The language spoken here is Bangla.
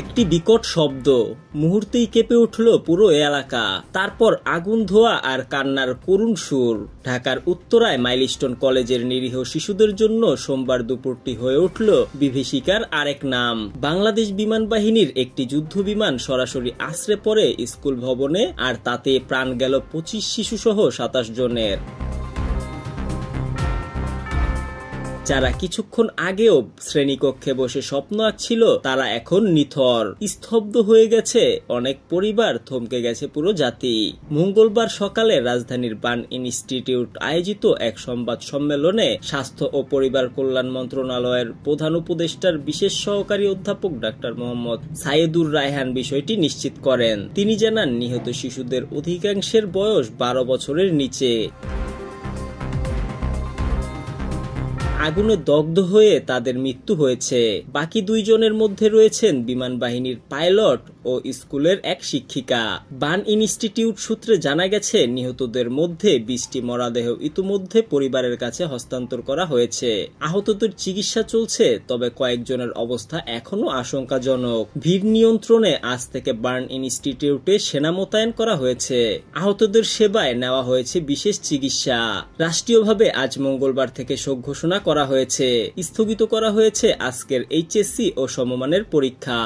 একটি বিকট শব্দ, মুহূর্তেই কেঁপে উঠল পুরো এলাকা। তারপর আগুন, ধোঁয়া আর কান্নার করুণ সুর। ঢাকার উত্তরায় মাইলস্টোন কলেজের নিরীহ শিশুদের জন্য সোমবার দুপুরটি হয়ে উঠল বিভীষিকার আরেক নাম। বাংলাদেশ বিমান বাহিনীর একটি যুদ্ধ বিমান সরাসরি আছড়ে পড়ে স্কুল ভবনে, আর তাতে প্রাণ গেল 25 শিশুসহ 27 জনের। যারা কিছুক্ষণ আগেও শ্রেণীকক্ষে বসে স্বপ্ন আঁকছিল তারা এখন নিথর। স্তব্ধ হয়ে গেছে অনেক পরিবার, থমকে গেছে পুরো জাতি। মঙ্গলবার সকালে রাজধানীর বার্ন ইনস্টিটিউট আয়োজিত এক সংবাদ সম্মেলনে স্বাস্থ্য ও পরিবার কল্যাণ মন্ত্রণালয়ের প্রধান উপদেষ্টার বিশেষ সহকারী অধ্যাপক ডাক্তার মোহাম্মদ সাইদুর রায়হান বিষয়টি নিশ্চিত করেন। তিনি জানান, নিহত শিশুদের অধিকাংশের বয়স 12 বছরের নিচে। আগুনে দগ্ধ হয়ে তাদের মৃত্যু হয়েছে। বাকি 2 জনের মধ্যে রয়েছেন বিমান বাহিনীর পাইলট ও স্কুলের এক শিক্ষিকা। বার্ন ইনস্টিটিউট সূত্রে জানা গেছে, নিহতদের মধ্যে 20টি মরদেহ ইতিমধ্যে পরিবারের কাছে হস্তান্তর করা হয়েছে। আহতদের চিকিৎসা চলছে, তবে কয়েকজনের অবস্থা এখনো আশঙ্কাজনক। ভিড় নিয়ন্ত্রণে আজ থেকে বার্ন ইনস্টিটিউটে সেনা মোতায়েন করা হয়েছে। আহতদের সেবায় নেওয়া হয়েছে বিশেষ চিকিৎসা। রাষ্ট্রীয়ভাবে আজ মঙ্গলবার থেকে শোক ঘোষণা করা হয়েছে। স্থগিত করা হয়েছে আজকের এইচএসসি ও সমমানের পরীক্ষা।